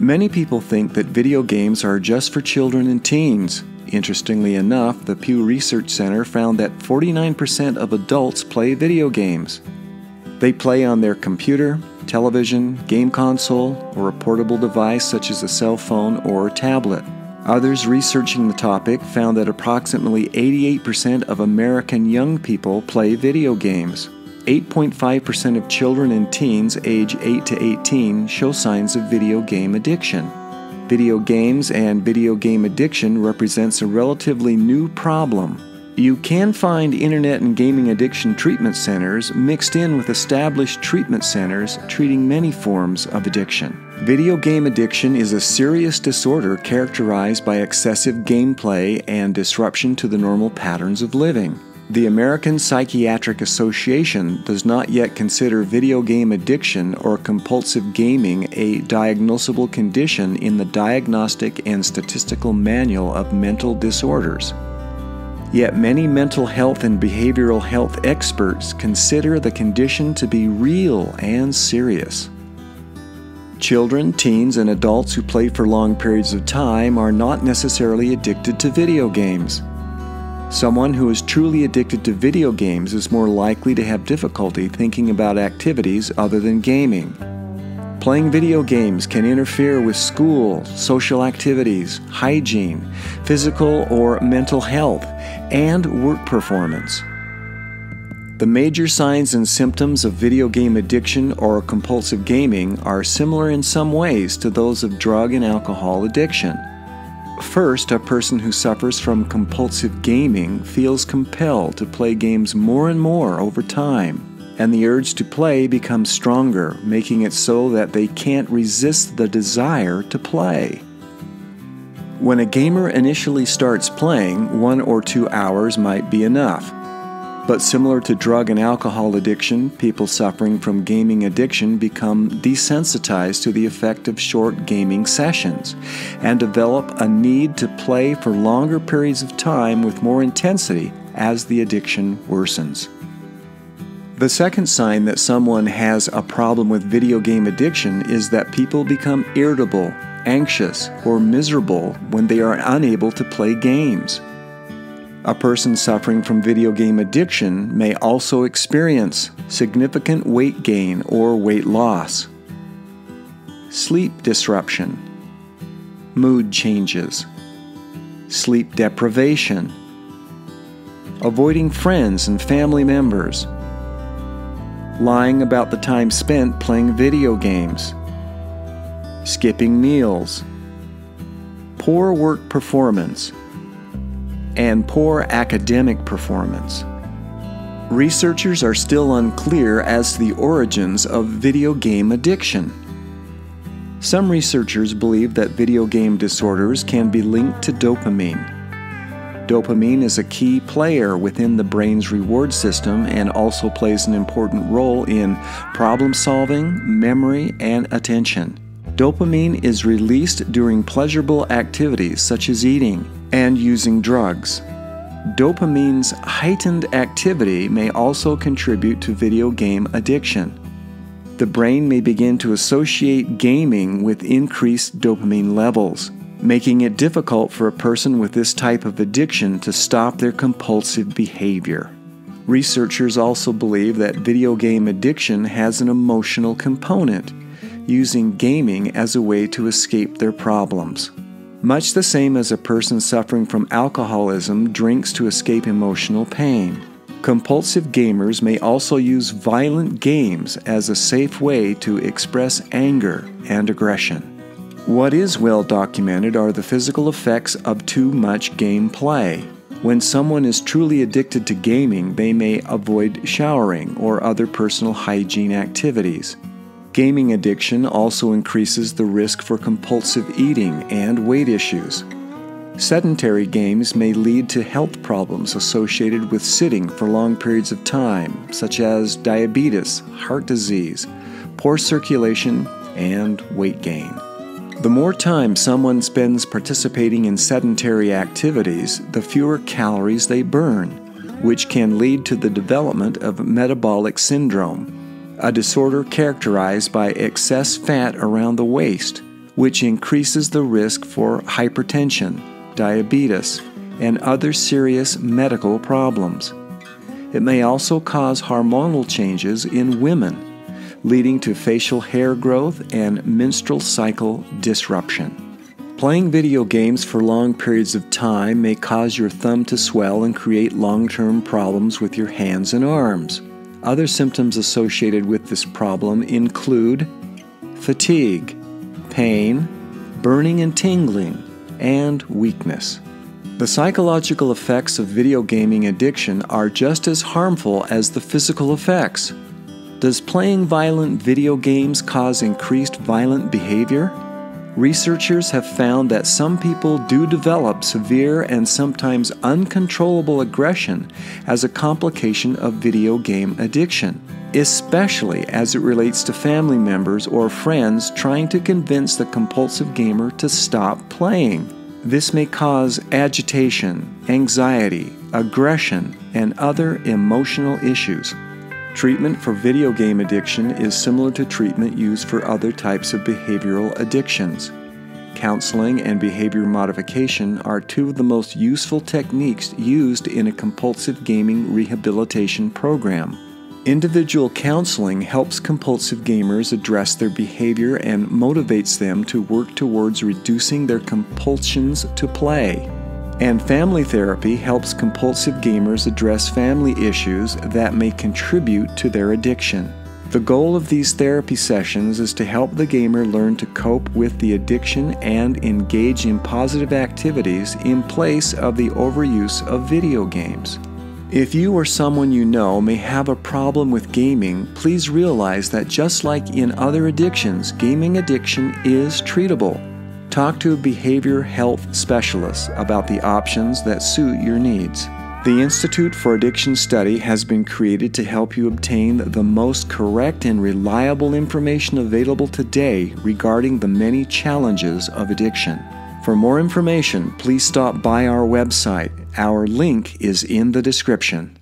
Many people think that video games are just for children and teens. Interestingly enough, the Pew Research Center found that 49% of adults play video games. They play on their computer, television, game console, or a portable device such as a cell phone or tablet. Others researching the topic found that approximately 88% of American young people play video games. 8.5% of children and teens age 8 to 18 show signs of video game addiction. Video games and video game addiction represents a relatively new problem. You can find internet and gaming addiction treatment centers mixed in with established treatment centers treating many forms of addiction. Video game addiction is a serious disorder characterized by excessive gameplay and disruption to the normal patterns of living. The American Psychiatric Association does not yet consider video game addiction or compulsive gaming a diagnosable condition in the Diagnostic and Statistical Manual of Mental Disorders. Yet many mental health and behavioral health experts consider the condition to be real and serious. Children, teens, and adults who play for long periods of time are not necessarily addicted to video games. Someone who is truly addicted to video games is more likely to have difficulty thinking about activities other than gaming. Playing video games can interfere with school, social activities, hygiene, physical or mental health, and work performance. The major signs and symptoms of video game addiction or compulsive gaming are similar in some ways to those of drug and alcohol addiction. First, a person who suffers from compulsive gaming feels compelled to play games more and more over time, and the urge to play becomes stronger, making it so that they can't resist the desire to play. When a gamer initially starts playing, 1 or 2 hours might be enough. But similar to drug and alcohol addiction, people suffering from gaming addiction become desensitized to the effect of short gaming sessions and develop a need to play for longer periods of time with more intensity as the addiction worsens. The second sign that someone has a problem with video game addiction is that people become irritable, anxious, or miserable when they are unable to play games. A person suffering from video game addiction may also experience significant weight gain or weight loss, sleep disruption, mood changes, sleep deprivation, avoiding friends and family members, lying about the time spent playing video games, skipping meals, poor work performance, and poor academic performance. Researchers are still unclear as to the origins of video game addiction. Some researchers believe that video game disorders can be linked to dopamine. Dopamine is a key player within the brain's reward system and also plays an important role in problem solving, memory, and attention. Dopamine is released during pleasurable activities such as eating and using drugs. Dopamine's heightened activity may also contribute to video game addiction. The brain may begin to associate gaming with increased dopamine levels, making it difficult for a person with this type of addiction to stop their compulsive behavior. Researchers also believe that video game addiction has an emotional component, using gaming as a way to escape their problems. Much the same as a person suffering from alcoholism drinks to escape emotional pain. Compulsive gamers may also use violent games as a safe way to express anger and aggression. What is well documented are the physical effects of too much game play. When someone is truly addicted to gaming, they may avoid showering or other personal hygiene activities. Gaming addiction also increases the risk for compulsive eating and weight issues. Sedentary games may lead to health problems associated with sitting for long periods of time, such as diabetes, heart disease, poor circulation, and weight gain. The more time someone spends participating in sedentary activities, the fewer calories they burn, which can lead to the development of metabolic syndrome, a disorder characterized by excess fat around the waist, which increases the risk for hypertension, diabetes, and other serious medical problems. It may also cause hormonal changes in women, leading to facial hair growth and menstrual cycle disruption. Playing video games for long periods of time may cause your thumb to swell and create long-term problems with your hands and arms. Other symptoms associated with this problem include fatigue, pain, burning and tingling, and weakness. The psychological effects of video gaming addiction are just as harmful as the physical effects. Does playing violent video games cause increased violent behavior? Researchers have found that some people do develop severe and sometimes uncontrollable aggression as a complication of video game addiction, especially as it relates to family members or friends trying to convince the compulsive gamer to stop playing. This may cause agitation, anxiety, aggression, and other emotional issues. Treatment for video game addiction is similar to treatment used for other types of behavioral addictions. Counseling and behavior modification are two of the most useful techniques used in a compulsive gaming rehabilitation program. Individual counseling helps compulsive gamers address their behavior and motivates them to work towards reducing their compulsions to play. And family therapy helps compulsive gamers address family issues that may contribute to their addiction. The goal of these therapy sessions is to help the gamer learn to cope with the addiction and engage in positive activities in place of the overuse of video games. If you or someone you know may have a problem with gaming, please realize that just like in other addictions, gaming addiction is treatable. Talk to a behavior health specialist about the options that suit your needs. The Institute for Addiction Study has been created to help you obtain the most correct and reliable information available today regarding the many challenges of addiction. For more information, please stop by our website. Our link is in the description.